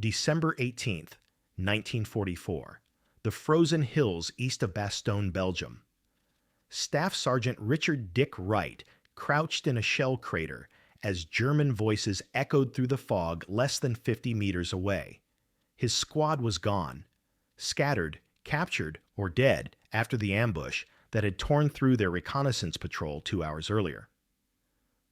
December 18th, 1944. The frozen hills east of Bastogne, Belgium. Staff Sergeant Richard Dick Wright crouched in a shell crater as German voices echoed through the fog less than 50 meters away. His squad was gone, scattered, captured, or dead after the ambush that had torn through their reconnaissance patrol 2 hours earlier.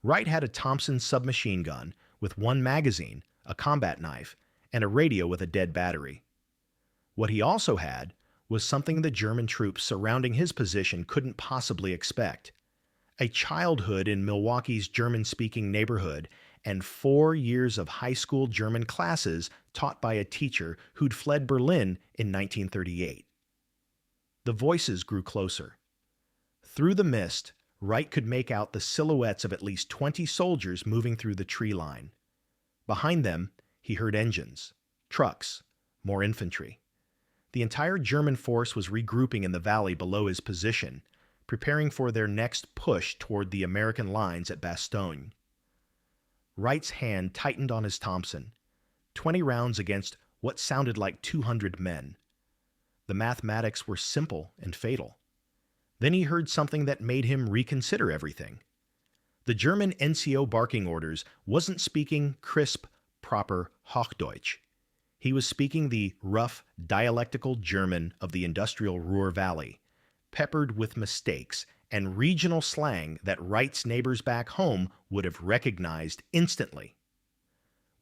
Wright had a Thompson submachine gun with one magazine, a combat knife, and a radio with a dead battery. What he also had was something the German troops surrounding his position couldn't possibly expect: a childhood in Milwaukee's German-speaking neighborhood and 4 years of high school German classes taught by a teacher who'd fled Berlin in 1938. The voices grew closer. Through the mist, Wright could make out the silhouettes of at least 20 soldiers moving through the tree line. Behind them, he heard engines, trucks, more infantry. The entire German force was regrouping in the valley below his position, preparing for their next push toward the American lines at Bastogne. Wright's hand tightened on his Thompson, 20 rounds against what sounded like 200 men. The mathematics were simple and fatal. Then he heard something that made him reconsider everything. The German NCO barking orders wasn't speaking crisp, proper Hochdeutsch. He was speaking the rough, dialectical German of the industrial Ruhr Valley, peppered with mistakes and regional slang that Wright's neighbors back home would have recognized instantly.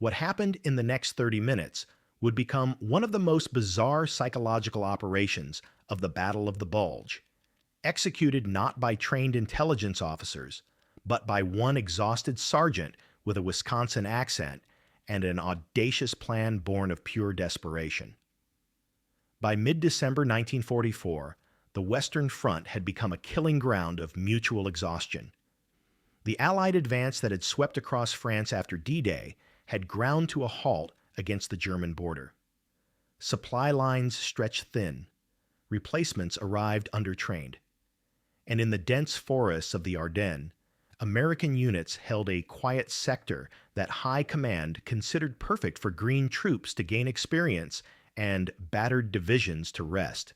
What happened in the next 30 minutes would become one of the most bizarre psychological operations of the Battle of the Bulge, executed not by trained intelligence officers, but by one exhausted sergeant with a Wisconsin accent and an audacious plan born of pure desperation. By mid-December 1944, the Western Front had become a killing ground of mutual exhaustion. The Allied advance that had swept across France after D-Day had ground to a halt against the German border. Supply lines stretched thin. Replacements arrived undertrained. And in the dense forests of the Ardennes, American units held a quiet sector that High Command considered perfect for green troops to gain experience and battered divisions to rest.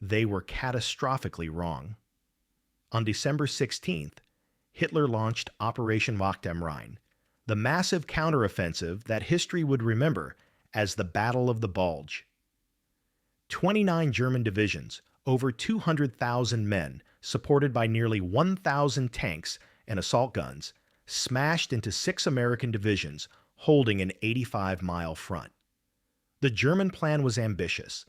They were catastrophically wrong. On December 16th, Hitler launched Operation Wacht am Rhein, the massive counteroffensive that history would remember as the Battle of the Bulge. 29 German divisions, over 200,000 men, supported by nearly 1,000 tanks and assault guns, smashed into 6 American divisions, holding an 85-mile front. The German plan was ambitious: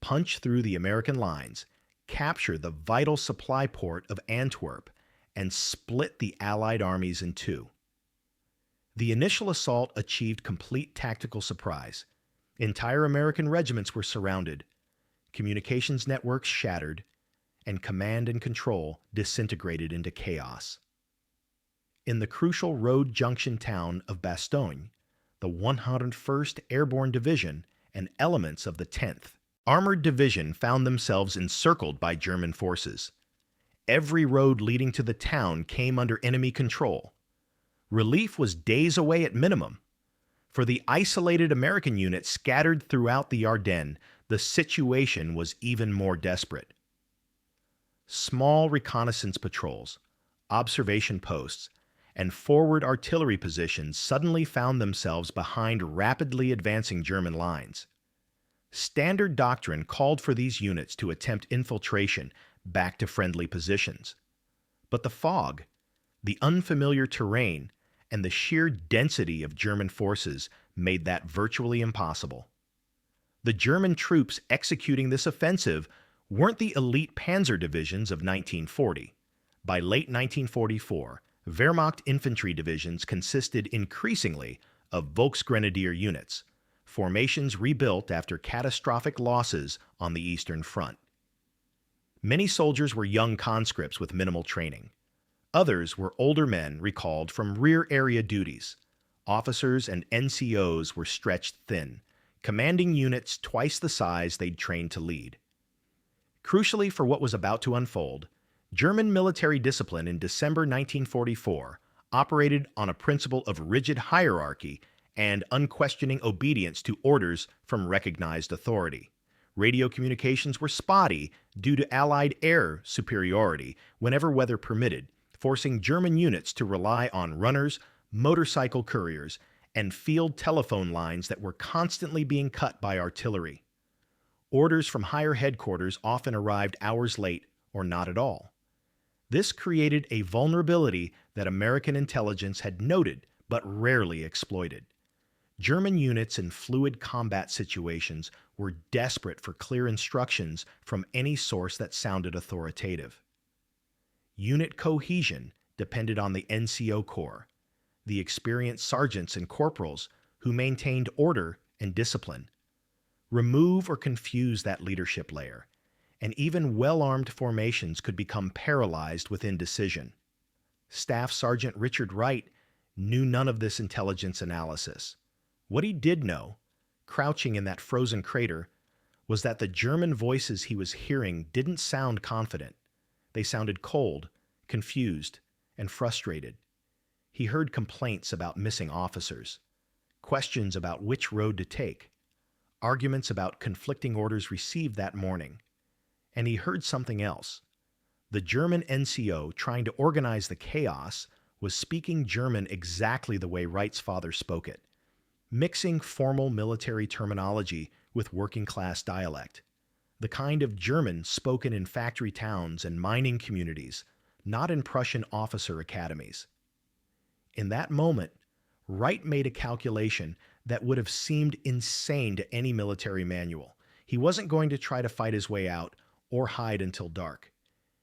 punch through the American lines, capture the vital supply port of Antwerp, and split the Allied armies in two. The initial assault achieved complete tactical surprise. Entire American regiments were surrounded, communications networks shattered, and command and control disintegrated into chaos. In the crucial road junction town of Bastogne, the 101st Airborne Division and elements of the 10th Armored Division found themselves encircled by German forces. Every road leading to the town came under enemy control. Relief was days away at minimum. For the isolated American units scattered throughout the Ardennes, the situation was even more desperate. Small reconnaissance patrols, observation posts, and forward artillery positions suddenly found themselves behind rapidly advancing German lines. Standard doctrine called for these units to attempt infiltration back to friendly positions. But the fog, the unfamiliar terrain, and the sheer density of German forces made that virtually impossible. The German troops executing this offensive weren't the elite panzer divisions of 1940. By late 1944, Wehrmacht infantry divisions consisted increasingly of Volksgrenadier units, formations rebuilt after catastrophic losses on the Eastern Front. Many soldiers were young conscripts with minimal training. Others were older men recalled from rear area duties. Officers and NCOs were stretched thin, commanding units twice the size they'd trained to lead. Crucially for what was about to unfold, German military discipline in December 1944 operated on a principle of rigid hierarchy and unquestioning obedience to orders from recognized authority. Radio communications were spotty due to Allied air superiority whenever weather permitted, forcing German units to rely on runners, motorcycle couriers, and field telephone lines that were constantly being cut by artillery. Orders from higher headquarters often arrived hours late or not at all. This created a vulnerability that American intelligence had noted but rarely exploited. German units in fluid combat situations were desperate for clear instructions from any source that sounded authoritative. Unit cohesion depended on the NCO Corps, the experienced sergeants and corporals who maintained order and discipline. Remove or confuse that leadership layer, and even well-armed formations could become paralyzed with indecision. Staff Sergeant Richard Wright knew none of this intelligence analysis. What he did know, crouching in that frozen crater, was that the German voices he was hearing didn't sound confident. They sounded cold, confused, and frustrated. He heard complaints about missing officers, questions about which road to take, arguments about conflicting orders received that morning. And he heard something else. The German NCO, trying to organize the chaos, was speaking German exactly the way Wright's father spoke it, mixing formal military terminology with working-class dialect, the kind of German spoken in factory towns and mining communities, not in Prussian officer academies. In that moment, Wright made a calculation that would have seemed insane to any military manual. He wasn't going to try to fight his way out or hide until dark.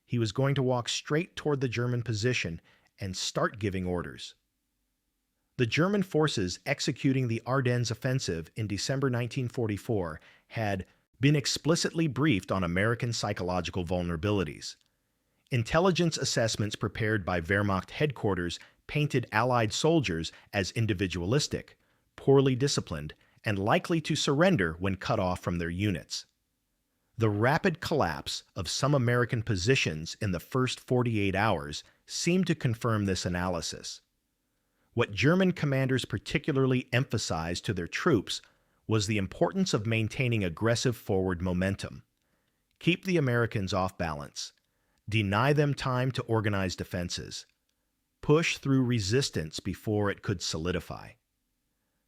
He was going to walk straight toward the German position and start giving orders. The German forces executing the Ardennes offensive in December 1944 had been explicitly briefed on American psychological vulnerabilities. Intelligence assessments prepared by Wehrmacht headquarters painted Allied soldiers as individualistic, poorly disciplined, and likely to surrender when cut off from their units. The rapid collapse of some American positions in the first 48 hours seemed to confirm this analysis. What German commanders particularly emphasized to their troops was the importance of maintaining aggressive forward momentum. Keep the Americans off balance. Deny them time to organize defenses. Push through resistance before it could solidify.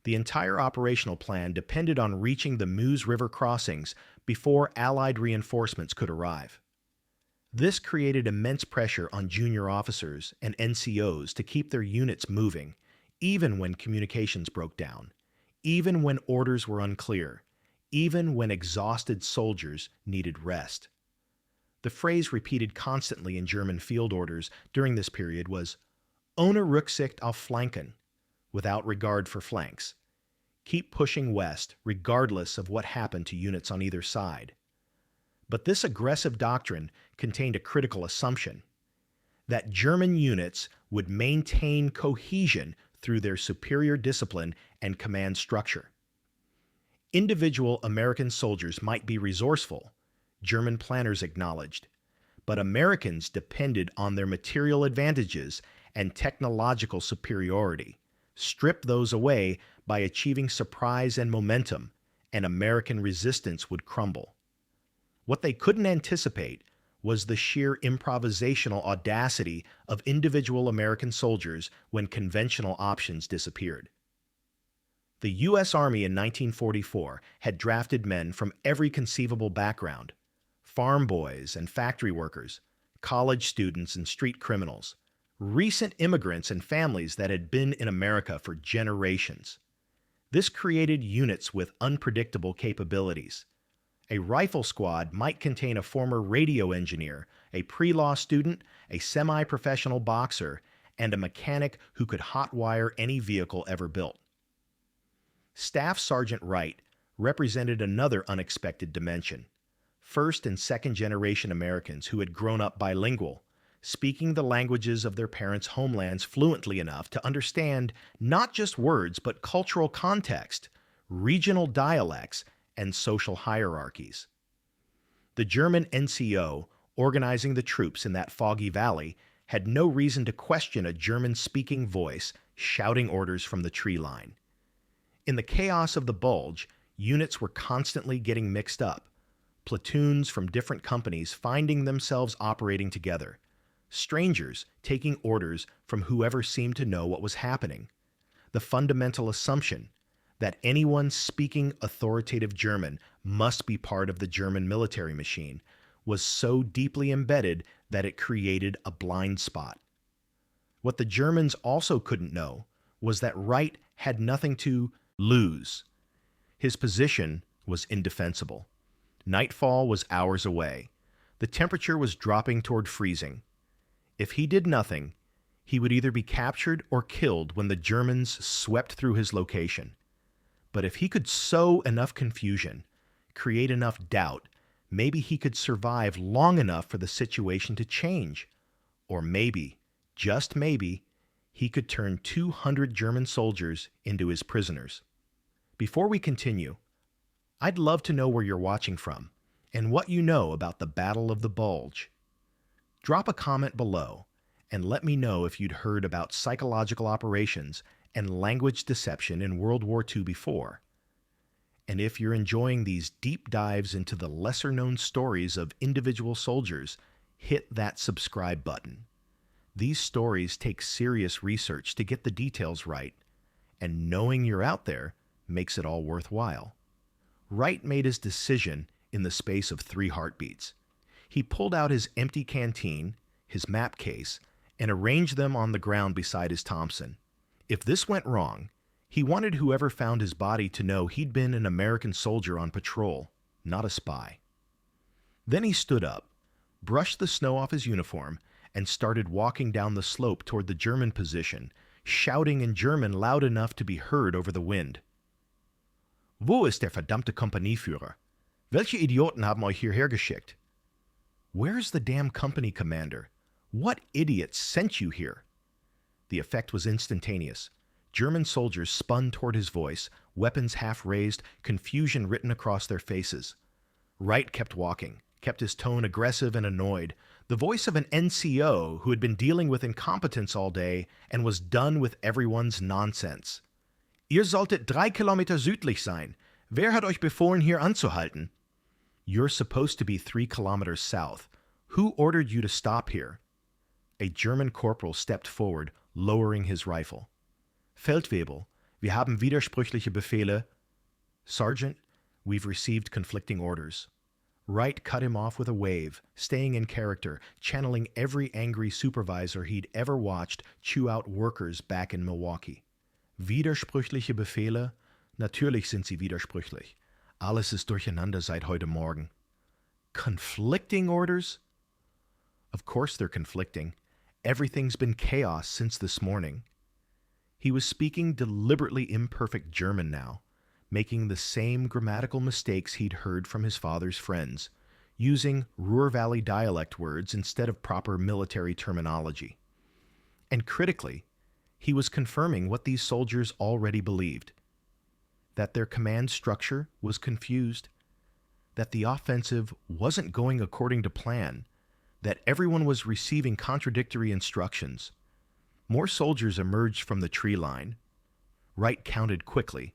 The entire operational plan depended on reaching the Meuse River crossings before Allied reinforcements could arrive. This created immense pressure on junior officers and NCOs to keep their units moving, even when communications broke down, even when orders were unclear, even when exhausted soldiers needed rest. The phrase repeated constantly in German field orders during this period was "ohne Rücksicht auf Flanken," without regard for flanks. Keep pushing west, regardless of what happened to units on either side. But this aggressive doctrine contained a critical assumption: that German units would maintain cohesion through their superior discipline and command structure. Individual American soldiers might be resourceful, German planners acknowledged, but Americans depended on their material advantages and technological superiority. Strip those away by achieving surprise and momentum, and American resistance would crumble. What they couldn't anticipate was the sheer improvisational audacity of individual American soldiers when conventional options disappeared. The U.S. Army in 1944 had drafted men from every conceivable background: farm boys and factory workers, college students and street criminals, recent immigrants and families that had been in America for generations. This created units with unpredictable capabilities. A rifle squad might contain a former radio engineer, a pre-law student, a semi-professional boxer, and a mechanic who could hotwire any vehicle ever built. Staff Sergeant Wright represented another unexpected dimension: first and second generation Americans who had grown up bilingual, speaking the languages of their parents' homelands fluently enough to understand not just words but cultural context, regional dialects, and social hierarchies. The German NCO, organizing the troops in that foggy valley, had no reason to question a German-speaking voice shouting orders from the tree line. In the chaos of the Bulge, units were constantly getting mixed up. Platoons from different companies finding themselves operating together. Strangers taking orders from whoever seemed to know what was happening. The fundamental assumption that anyone speaking authoritative German must be part of the German military machine was so deeply embedded that it created a blind spot. What the Germans also couldn't know was that Wright had nothing to lose. His position was indefensible. Nightfall was hours away. The temperature was dropping toward freezing. If he did nothing, he would either be captured or killed when the Germans swept through his location. But if he could sow enough confusion, create enough doubt, maybe he could survive long enough for the situation to change. Or maybe, just maybe, he could turn 200 German soldiers into his prisoners. Before we continue, I'd love to know where you're watching from and what you know about the Battle of the Bulge. Drop a comment below and let me know if you'd heard about psychological operations and language deception in World War II before. And if you're enjoying these deep dives into the lesser-known stories of individual soldiers, hit that subscribe button. These stories take serious research to get the details right, and knowing you're out there makes it all worthwhile. Wright made his decision in the space of 3 heartbeats. He pulled out his empty canteen, his map case, and arranged them on the ground beside his Thompson. If this went wrong, he wanted whoever found his body to know he'd been an American soldier on patrol, not a spy. Then he stood up, brushed the snow off his uniform, and started walking down the slope toward the German position, shouting in German loud enough to be heard over the wind. Wo ist der verdammte Kompanieführer? Welche Idioten haben euch hierher geschickt? Where's the damn company commander? What idiot sent you here? The effect was instantaneous. German soldiers spun toward his voice, weapons half raised, confusion written across their faces. Wright kept walking, kept his tone aggressive and annoyed, the voice of an NCO who had been dealing with incompetence all day and was done with everyone's nonsense. Ihr solltet 3 Kilometer südlich sein. Wer hat euch befohlen, hier anzuhalten? You're supposed to be 3 kilometers south. Who ordered you to stop here? A German corporal stepped forward, lowering his rifle. Feldwebel, wir haben widersprüchliche Befehle. Sergeant, we've received conflicting orders. Wright cut him off with a wave, staying in character, channeling every angry supervisor he'd ever watched chew out workers back in Milwaukee. Widersprüchliche Befehle? Natürlich sind sie widersprüchlich. Alles ist durcheinander seit heute Morgen. Conflicting orders? Of course they're conflicting. Everything's been chaos since this morning. He was speaking deliberately imperfect German now, making the same grammatical mistakes he'd heard from his father's friends, using Ruhr Valley dialect words instead of proper military terminology. And critically, he was confirming what these soldiers already believed, that their command structure was confused, that the offensive wasn't going according to plan, that everyone was receiving contradictory instructions. More soldiers emerged from the tree line. Wright counted quickly.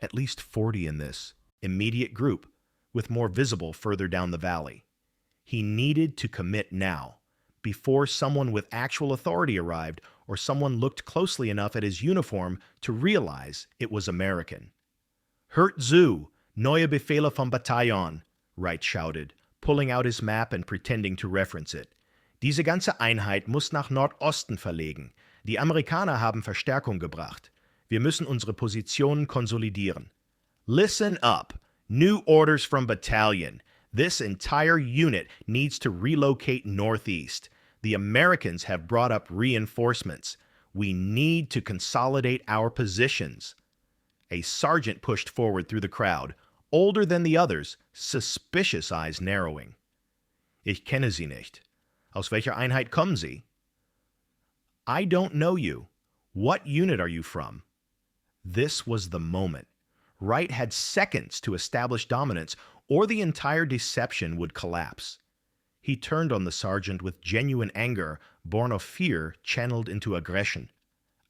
At least 40 in this immediate group, with more visible further down the valley. He needed to commit now, before someone with actual authority arrived or someone looked closely enough at his uniform to realize it was American. Hört zu, neue Befehle vom Bataillon, Wright shouted, pulling out his map and pretending to reference it. Diese ganze Einheit muss nach Nordosten verlegen. Die Amerikaner haben Verstärkung gebracht. Wir müssen unsere Positionen konsolidieren. Listen up. New orders from battalion. This entire unit needs to relocate northeast. The Americans have brought up reinforcements. We need to consolidate our positions. A sergeant pushed forward through the crowd, older than the others, suspicious eyes narrowing. Ich kenne Sie nicht. Aus welcher Einheit kommen Sie? I don't know you. What unit are you from? This was the moment. Wright had seconds to establish dominance, or the entire deception would collapse. He turned on the sergeant with genuine anger, born of fear channeled into aggression.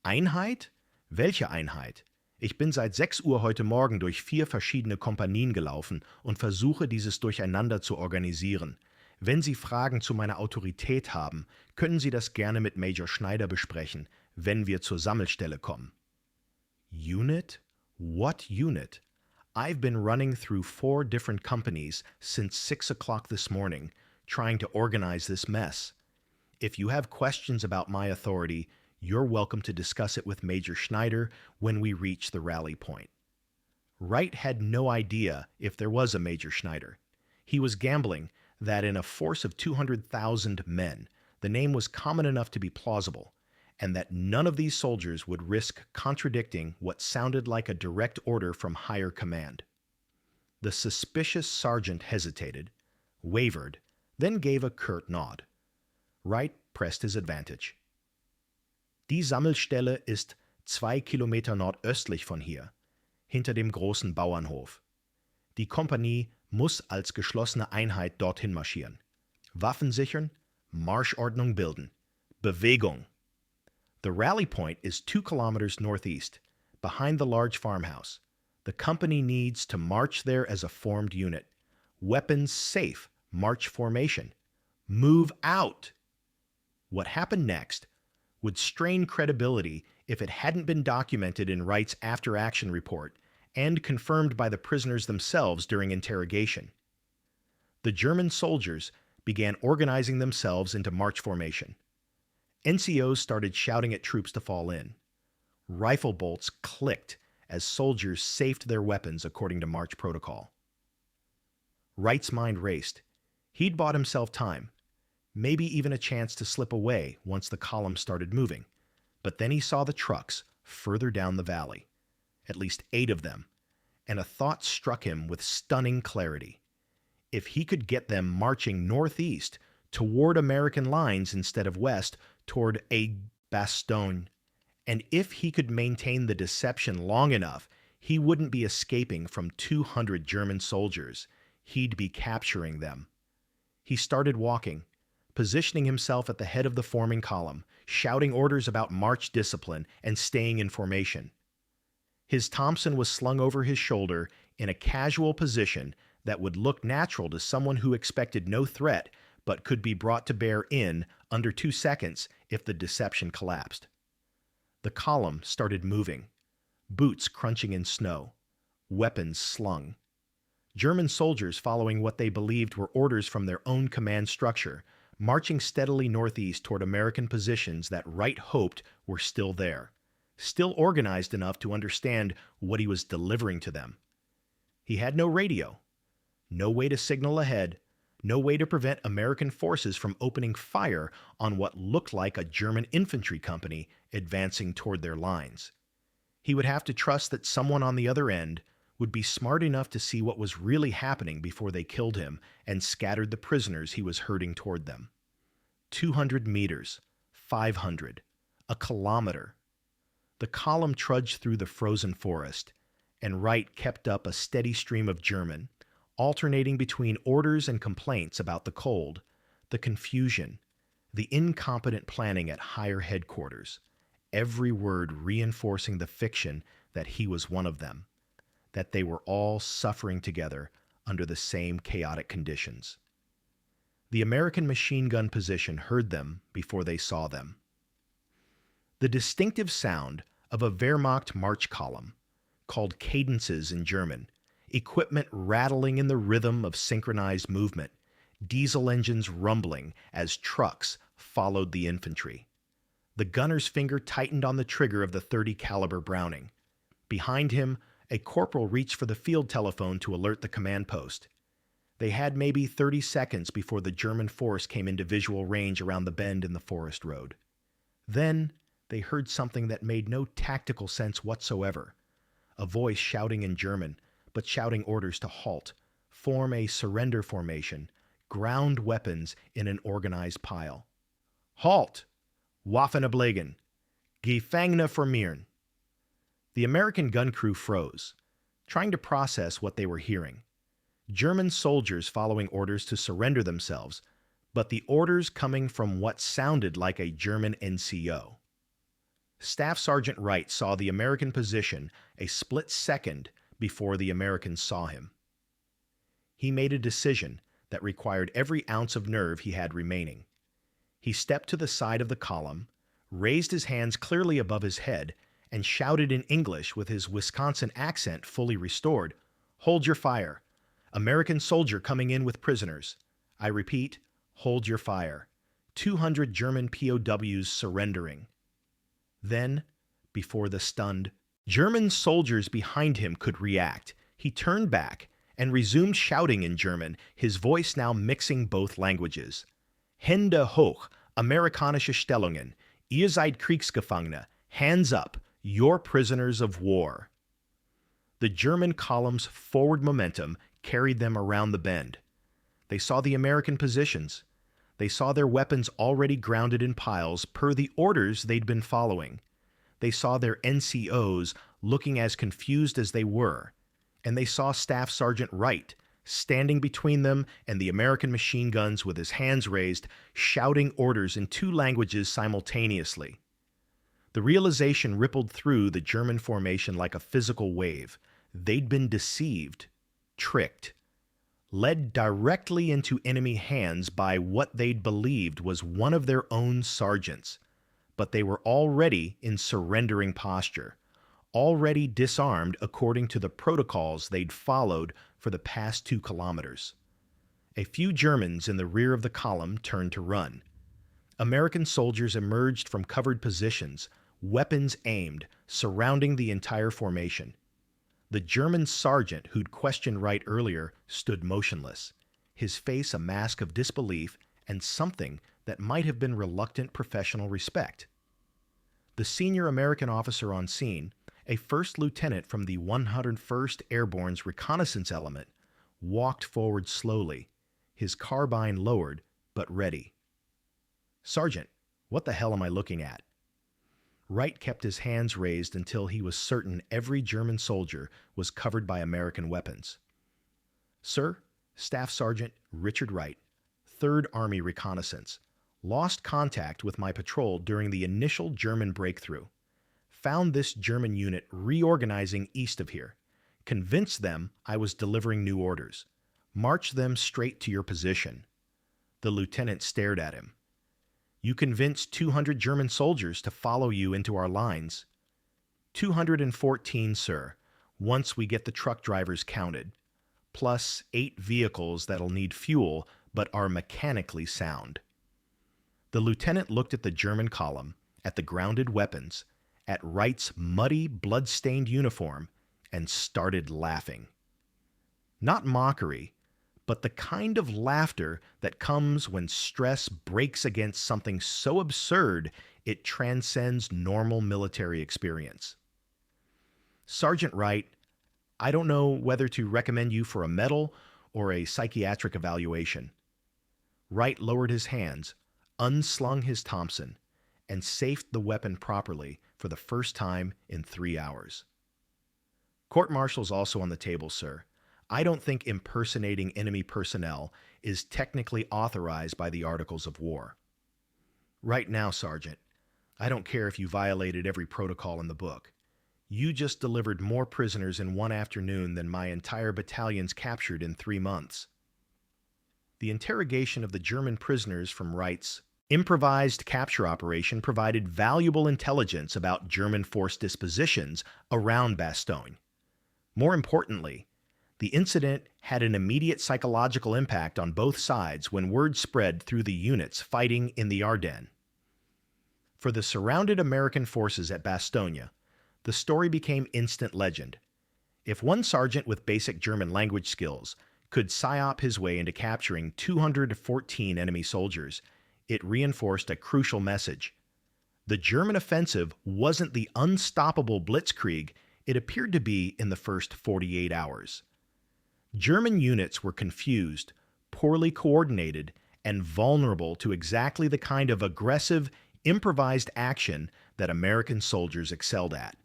Einheit? Welche Einheit? Ich bin seit 6 Uhr heute Morgen durch 4 verschiedene Kompanien gelaufen und versuche, dieses Durcheinander zu organisieren. Wenn Sie Fragen zu meiner Autorität haben, können Sie das gerne mit Major Schneider besprechen, wenn wir zur Sammelstelle kommen. Unit? What unit? I've been running through 4 different companies since 6 o'clock this morning, trying to organize this mess. If you have questions about my authority, you're welcome to discuss it with Major Schneider when we reach the rally point. Wright had no idea if there was a Major Schneider. He was gambling that in a force of 200,000 men, the name was common enough to be plausible, and that none of these soldiers would risk contradicting what sounded like a direct order from higher command. The suspicious sergeant hesitated, wavered, then gave a curt nod. Wright pressed his advantage. Die Sammelstelle ist 2 Kilometer nordöstlich von hier, hinter dem großen Bauernhof. Die Kompanie muss als geschlossene Einheit dorthin marschieren. Waffen sichern, Marschordnung bilden. Bewegung! The rally point is 2 kilometers northeast, behind the large farmhouse. The company needs to march there as a formed unit. Weapons safe, march formation. Move out! What happened next would strain credibility if it hadn't been documented in Wright's after-action report and confirmed by the prisoners themselves during interrogation. The German soldiers began organizing themselves into march formation. NCOs started shouting at troops to fall in. Rifle bolts clicked as soldiers safed their weapons according to march protocol. Wright's mind raced. He'd bought himself time, maybe even a chance to slip away once the column started moving. But then he saw the trucks further down the valley, at least 8 of them, and a thought struck him with stunning clarity. If he could get them marching northeast toward American lines instead of west toward a Bastogne, and if he could maintain the deception long enough, he wouldn't be escaping from 200 German soldiers. He'd be capturing them. He started walking, positioning himself at the head of the forming column, shouting orders about march discipline and staying in formation. His Thompson was slung over his shoulder in a casual position that would look natural to someone who expected no threat but could be brought to bear in under 2 seconds if the deception collapsed. The column started moving, boots crunching in snow, weapons slung. German soldiers following what they believed were orders from their own command structure, marching steadily northeast toward American positions that Wright hoped were still there, still organized enough to understand what he was delivering to them. He had no radio, no way to signal ahead, no way to prevent American forces from opening fire on what looked like a German infantry company advancing toward their lines. He would have to trust that someone on the other end would be smart enough to see what was really happening before they killed him and scattered the prisoners he was herding toward them. 200 meters, 500, a kilometer. The column trudged through the frozen forest, and Wright kept up a steady stream of German, alternating between orders and complaints about the cold, the confusion, the incompetent planning at higher headquarters, every word reinforcing the fiction that he was one of them, that they were all suffering together under the same chaotic conditions. The American machine gun position heard them before they saw them. The distinctive sound of a Wehrmacht march column, called cadences in German, equipment rattling in the rhythm of synchronized movement, diesel engines rumbling as trucks followed the infantry. The gunner's finger tightened on the trigger of the .30 caliber Browning. Behind him, a corporal reached for the field telephone to alert the command post. They had maybe 30 seconds before the German force came into visual range around the bend in the forest road. Then they heard something that made no tactical sense whatsoever. A voice shouting in German, but shouting orders to halt, form a surrender formation, ground weapons in an organized pile. Halt! Waffen ablegen! Gefangene formieren! The American gun crew froze, trying to process what they were hearing. German soldiers following orders to surrender themselves, but the orders coming from what sounded like a German NCO. Staff Sergeant Wright saw the American position a split second before the Americans saw him. He made a decision that required every ounce of nerve he had remaining. He stepped to the side of the column, raised his hands clearly above his head, and shouted in English with his Wisconsin accent fully restored, "Hold your fire. American soldier coming in with prisoners. I repeat, hold your fire. 200 German POWs surrendering." Then, before the stunned German soldiers behind him could react, he turned back and resumed shouting in German, his voice now mixing both languages. "Hände hoch, amerikanische Stellungen. Ihr seid Kriegsgefangene. Hands up, you're prisoners of war." The German column's forward momentum carried them around the bend. They saw the American positions. They saw their weapons already grounded in piles per the orders they'd been following. They saw their NCOs looking as confused as they were. And they saw Staff Sergeant Wright standing between them and the American machine guns with his hands raised, shouting orders in two languages simultaneously. The realization rippled through the German formation like a physical wave. They'd been deceived, tricked, led directly into enemy hands by what they'd believed was one of their own sergeants. But they were already in surrendering posture, already disarmed according to the protocols they'd followed for the past 2 kilometers. A few Germans in the rear of the column turned to run. American soldiers emerged from covered positions, weapons aimed, surrounding the entire formation. The German sergeant who'd questioned Wright earlier stood motionless, his face a mask of disbelief and something that might have been reluctant professional respect. The senior American officer on scene, a first lieutenant from the 101st Airborne's reconnaissance element, walked forward slowly, his carbine lowered but ready. "Sergeant, what the hell am I looking at?" Wright kept his hands raised until he was certain every German soldier was covered by American weapons. "Sir, Staff Sergeant Richard Wright, 3rd Army Reconnaissance, lost contact with my patrol during the initial German breakthrough. Found this German unit reorganizing east of here. Convinced them I was delivering new orders. Marched them straight to your position." The lieutenant stared at him. "You convinced 200 German soldiers to follow you into our lines." 214, sir, once we get the truck drivers counted, plus 8 vehicles that'll need fuel but are mechanically sound. The lieutenant looked at the German column, at the grounded weapons, at Wright's muddy, blood-stained uniform, and started laughing. Not mockery, but the kind of laughter that comes when stress breaks against something so absurd it transcends normal military experience. "Sergeant Wright, I don't know whether to recommend you for a medal or a psychiatric evaluation." Wright lowered his hands, unslung his Thompson, and safed the weapon properly for the first time in 3 hours. "Court-martial's also on the table, sir. I don't think impersonating enemy personnel is technically authorized by the Articles of War." "Right now, Sergeant, I don't care if you violated every protocol in the book. You just delivered more prisoners in 1 afternoon than my entire battalion's captured in 3 months." The interrogation of the German prisoners from Wright's improvised capture operation provided valuable intelligence about German force dispositions around Bastogne. More importantly, the incident had an immediate psychological impact on both sides when word spread through the units fighting in the Ardennes. For the surrounded American forces at Bastogne, the story became instant legend. If one sergeant with basic German language skills could psyop his way into capturing 214 enemy soldiers, it reinforced a crucial message. The German offensive wasn't the unstoppable blitzkrieg it appeared to be in the first 48 hours. German units were confused, poorly coordinated, and vulnerable to exactly the kind of aggressive, improvised action that American soldiers excelled at.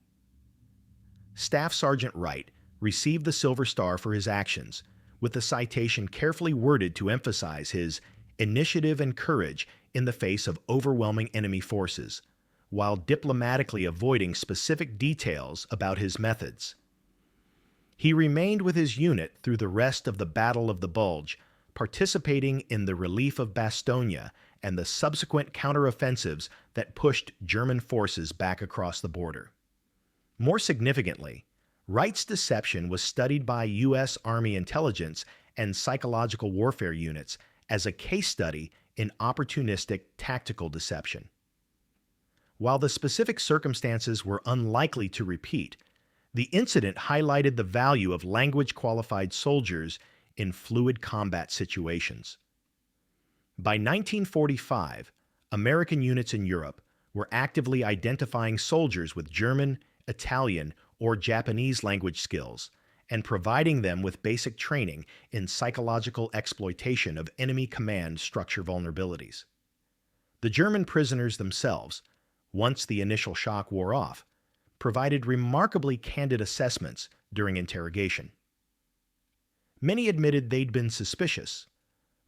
Staff Sergeant Wright received the Silver Star for his actions, with the citation carefully worded to emphasize his initiative and courage in the face of overwhelming enemy forces, while diplomatically avoiding specific details about his methods. He remained with his unit through the rest of the Battle of the Bulge, participating in the relief of Bastogne and the subsequent counteroffensives that pushed German forces back across the border. More significantly, Wright's deception was studied by U.S. Army intelligence and psychological warfare units as a case study in opportunistic tactical deception. While the specific circumstances were unlikely to repeat, the incident highlighted the value of language-qualified soldiers in fluid combat situations. By 1945, American units in Europe were actively identifying soldiers with German, Italian, or Japanese language skills and providing them with basic training in psychological exploitation of enemy command structure vulnerabilities. The German prisoners themselves, once the initial shock wore off, provided remarkably candid assessments during interrogation. Many admitted they'd been suspicious,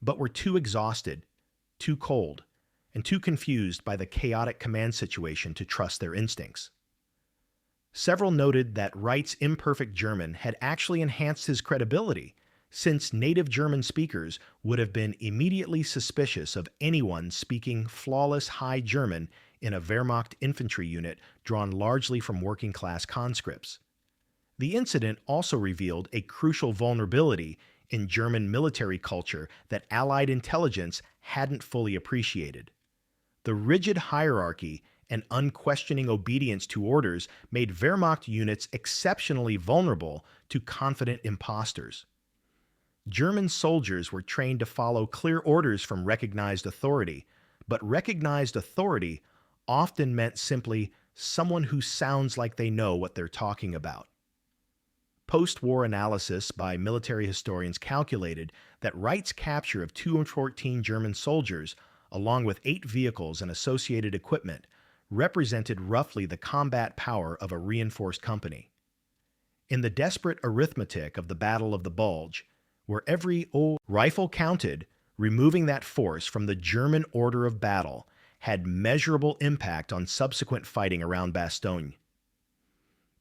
but were too exhausted, too cold, and too confused by the chaotic command situation to trust their instincts. Several noted that Wright's imperfect German had actually enhanced his credibility, since native German speakers would have been immediately suspicious of anyone speaking flawless High German in a Wehrmacht infantry unit drawn largely from working-class conscripts. The incident also revealed a crucial vulnerability in German military culture that Allied intelligence hadn't fully appreciated. The rigid hierarchy and unquestioning obedience to orders made Wehrmacht units exceptionally vulnerable to confident imposters. German soldiers were trained to follow clear orders from recognized authority, but recognized authority often meant simply someone who sounds like they know what they're talking about. Post-war analysis by military historians calculated that Wright's capture of 214 German soldiers, along with 8 vehicles and associated equipment, represented roughly the combat power of a reinforced company. In the desperate arithmetic of the Battle of the Bulge, where every rifle counted, removing that force from the German order of battle had measurable impact on subsequent fighting around Bastogne.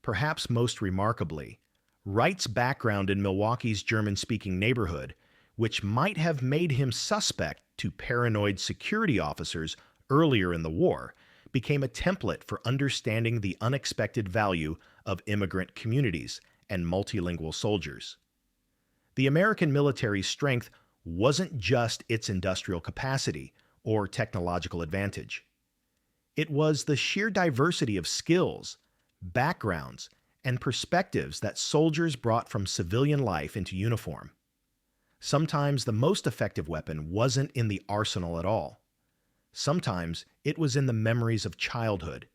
Perhaps most remarkably, Wright's background in Milwaukee's German-speaking neighborhood, which might have made him suspect to paranoid security officers earlier in the war, became a template for understanding the unexpected value of immigrant communities and multilingual soldiers. The American military's strength wasn't just its industrial capacity or technological advantage. It was the sheer diversity of skills, backgrounds, and perspectives that soldiers brought from civilian life into uniform. Sometimes the most effective weapon wasn't in the arsenal at all. Sometimes it was in the memories of childhood,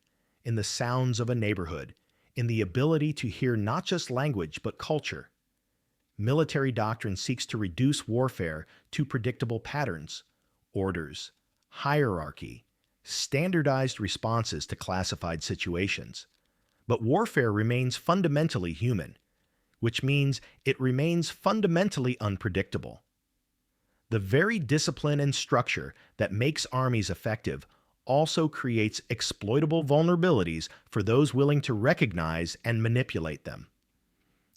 in the sounds of a neighborhood, in the ability to hear not just language but culture. Military doctrine seeks to reduce warfare to predictable patterns, orders, hierarchy, standardized responses to classified situations. But warfare remains fundamentally human, which means it remains fundamentally unpredictable. The very discipline and structure that makes armies effective also creates exploitable vulnerabilities for those willing to recognize and manipulate them.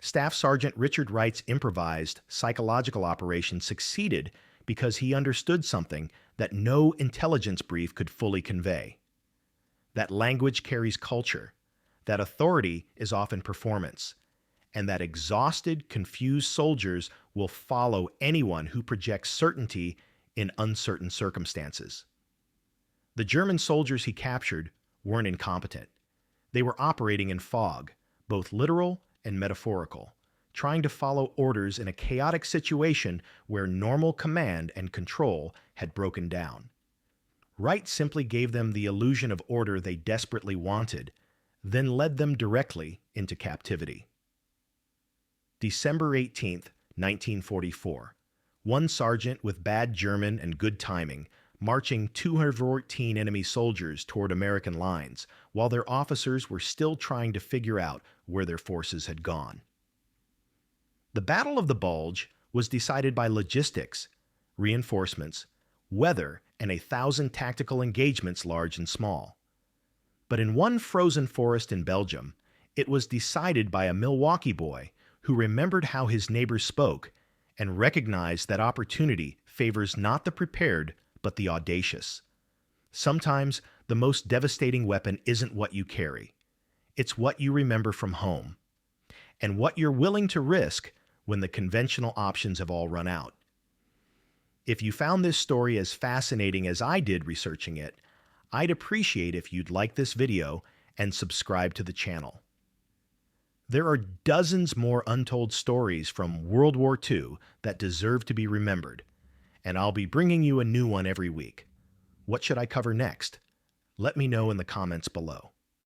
Staff Sergeant Richard Wright's improvised psychological operation succeeded because he understood something that no intelligence brief could fully convey. That language carries culture, that authority is often performance, and that exhausted, confused soldiers will follow anyone who projects certainty in uncertain circumstances. The German soldiers he captured weren't incompetent. They were operating in fog, both literal and metaphorical, trying to follow orders in a chaotic situation where normal command and control had broken down. Wright simply gave them the illusion of order they desperately wanted, then led them directly into captivity. December 18, 1944. One sergeant with bad German and good timing, marching 214 enemy soldiers toward American lines, while their officers were still trying to figure out where their forces had gone. The Battle of the Bulge was decided by logistics, reinforcements, weather, and 1,000 tactical engagements large and small. But in one frozen forest in Belgium, it was decided by a Milwaukee boy who remembered how his neighbors spoke and recognized that opportunity favors not the prepared, but the audacious. Sometimes the most devastating weapon isn't what you carry. It's what you remember from home, and what you're willing to risk when the conventional options have all run out. If you found this story as fascinating as I did researching it, I'd appreciate if you'd like this video and subscribe to the channel. There are dozens more untold stories from World War II that deserve to be remembered, and I'll be bringing you a new one every week. What should I cover next? Let me know in the comments below.